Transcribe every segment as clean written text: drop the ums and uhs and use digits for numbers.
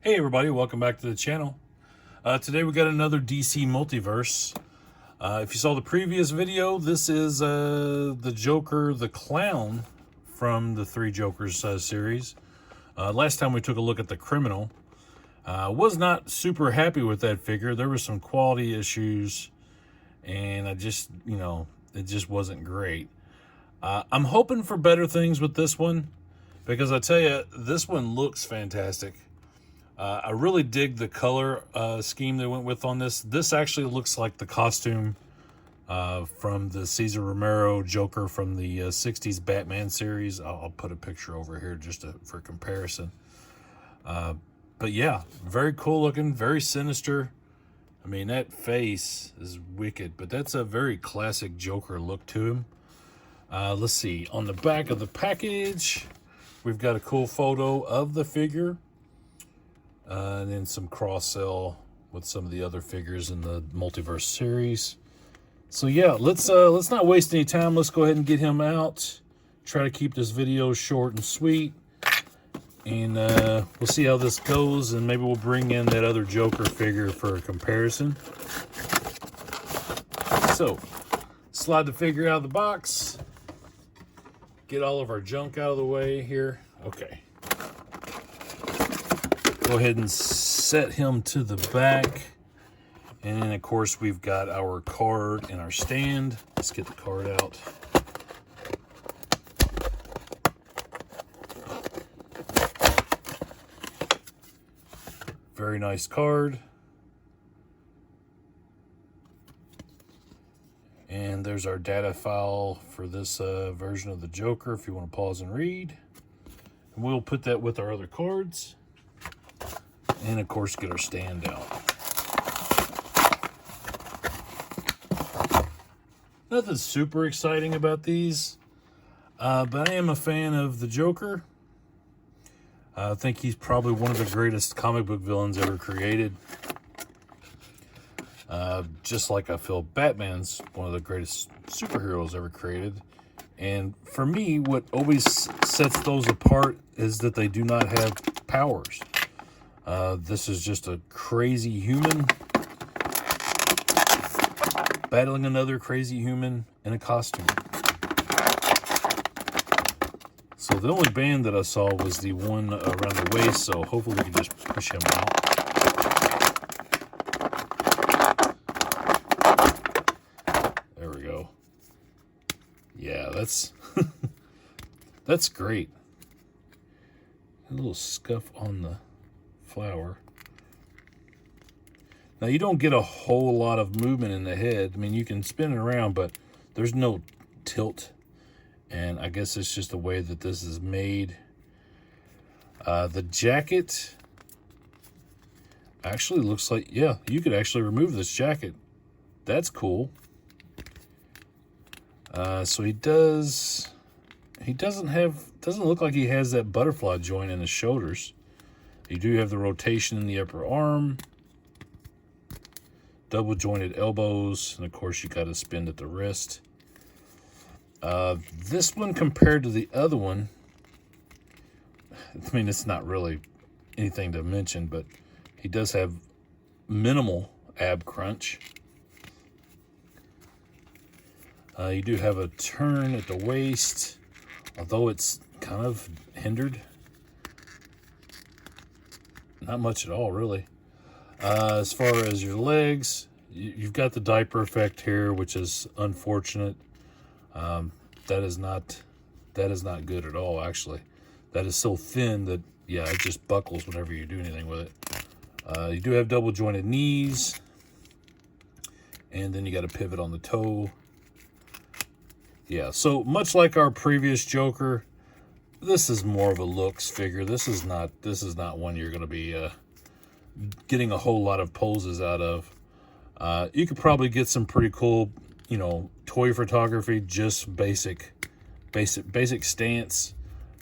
Hey everybody, welcome back to the channel. Today we got another DC Multiverse. If you saw the previous video, this is the Joker, the Clown from the Three Jokers series. Last time we took a look at the Criminal. Was not super happy with that figure. There were some quality issues and it just wasn't great. I'm hoping for better things with this one because I tell you, this one looks fantastic. I really dig the color scheme they went with on this. This actually looks like the costume from the Cesar Romero Joker from the 60s Batman series. I'll put a picture over here just for comparison. But yeah, very cool looking, very sinister. I mean, that face is wicked, but that's a very classic Joker look to him. Let's see. On the back of the package, we've got a cool photo of the figure. And then some cross-sell with some of the other figures in the Multiverse series. So yeah, let's not waste any time. Let's go ahead and get him out. Try to keep this video short and sweet. And we'll see how this goes. And maybe we'll bring in that other Joker figure for a comparison. So, slide the figure out of the box. Get all of our junk out of the way here. Okay. Go ahead and set him to the back. And then, of course, we've got our card and our stand. Let's get the card out. Very nice card. And there's our data file for this version of the Joker if you want to pause and read. And we'll put that with our other cards. And of course, get our stand out. Nothing super exciting about these, but I am a fan of the Joker. I think he's probably one of the greatest comic book villains ever created. Just like I feel Batman's one of the greatest superheroes ever created. And for me, what always sets those apart is that they do not have powers. This is just a crazy human battling another crazy human in a costume. So the only band that I saw was the one around the waist, so hopefully we can just push him out. There we go. Yeah, that's that's great. A little scuff on the flower. Now you don't get a whole lot of movement in the head. I mean, you can spin it around, but there's no tilt. And I guess it's just the way that this is made. The jacket actually looks like, yeah, you could actually remove this jacket. That's cool. So doesn't look like he has that butterfly joint in his shoulders. You do have the rotation in the upper arm, double jointed elbows, and of course you got to spin at the wrist. This one compared to the other one, I mean, it's not really anything to mention, but he does have minimal ab crunch. You do have a turn at the waist, although it's kind of hindered. Not much at all, really. As far as your legs, you've got the diaper effect here, which is unfortunate. That is not good at all, actually. That is so thin that, yeah, it just buckles whenever you do anything with it. You do have double jointed knees. And then you got a pivot on the toe. Yeah, so much like our previous Joker, this is more of a looks figure. This is not one you're going to be getting a whole lot of poses out of. You could probably get some pretty cool, toy photography, just basic stance,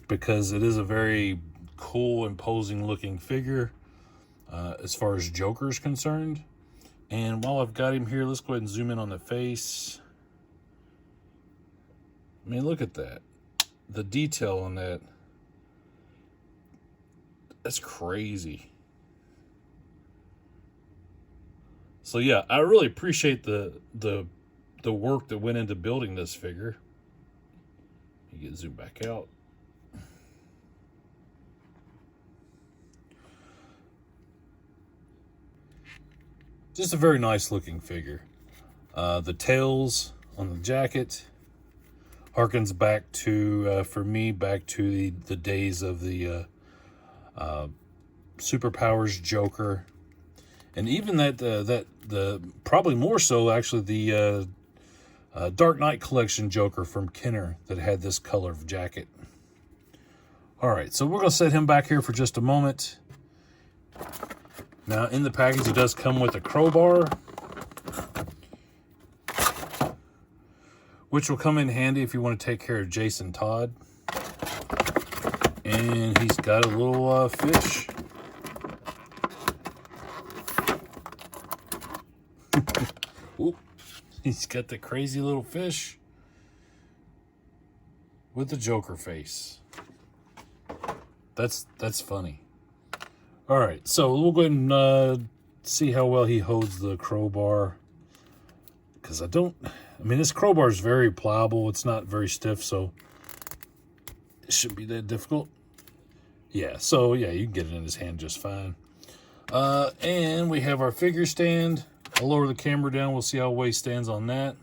because it is a very cool, imposing looking figure as far as Joker's concerned. And while I've got him here, let's go ahead and zoom in on the face. I mean, look at that. The detail on that. That's crazy. So yeah, I really appreciate the work that went into building this figure. You get zoom back out. Just a very nice looking figure. The tails on the jacket harkens back to, for me, back to the days of the Superpowers Joker, and even that probably more so actually the Dark Knight Collection Joker from Kenner that had this color of jacket. All right, so we're gonna set him back here for just a moment. Now in the package it does come with a crowbar, which will come in handy if you want to take care of Jason Todd. And he's got a little fish. Ooh, he's got the crazy little fish with the Joker face. That's funny. All right, so we'll go ahead and see how well he holds the crowbar. Because I mean, this crowbar is very pliable. It's not very stiff, so it shouldn't be that difficult. Yeah, so yeah, you can get it in his hand just fine. And we have our figure stand. I'll lower the camera down. We'll see how well he stands on that.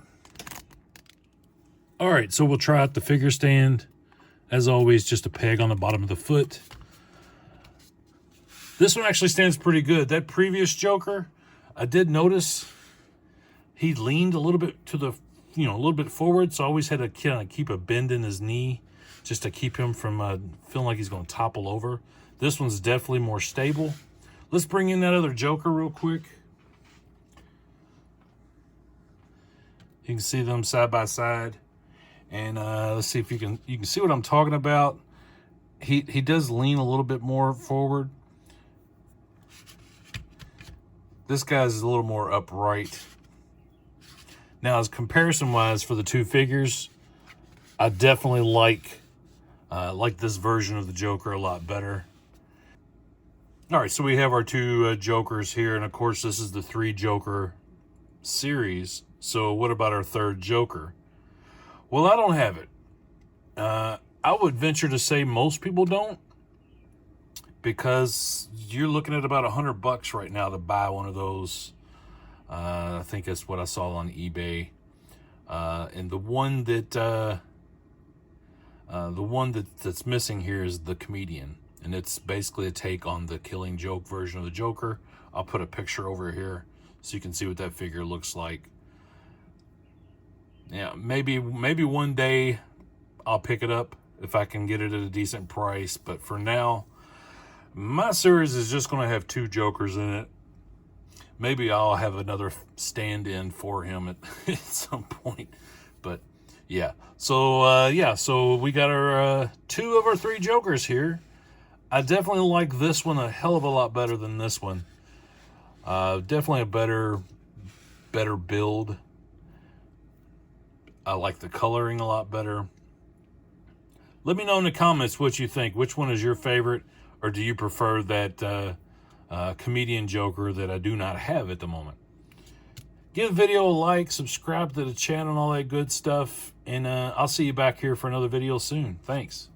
All right, so we'll try out the figure stand. As always, just a peg on the bottom of the foot. This one actually stands pretty good. That previous Joker, I did notice he leaned a little bit to the, a little bit forward, so I always had to kind of keep a bend in his knee just to keep him from feeling like he's going to topple over. This one's definitely more stable. Let's bring in that other Joker real quick. You can see them side by side, and let's see if you can see what I'm talking about. He does lean a little bit more forward. This guy's a little more upright. Now, as comparison-wise for the two figures, I definitely like this version of the Joker a lot better. All right, so we have our two Jokers here, and of course, this is the 3 Joker series. So what about our third Joker? Well, I don't have it. I would venture to say most people don't, because you're looking at about $100 right now to buy one of those. I think that's what I saw on eBay. And the one that's missing here is the Comedian, and it's basically a take on the Killing Joke version of the Joker. I'll put a picture over here so you can see what that figure looks like. Yeah, maybe one day I'll pick it up if I can get it at a decent price. But for now, my series is just going to have 2 Jokers in it. Maybe I'll have another stand-in for him at some point. But yeah, so we got our 2 of our 3 Jokers here. I definitely like this one a hell of a lot better than this one. Definitely a better build. I like the coloring a lot better. Let me know in the comments what you think. Which one is your favorite, or do you prefer that Comedian Joker that I do not have at the moment? Give the video a like, subscribe to the channel, and all that good stuff. And I'll see you back here for another video soon. Thanks.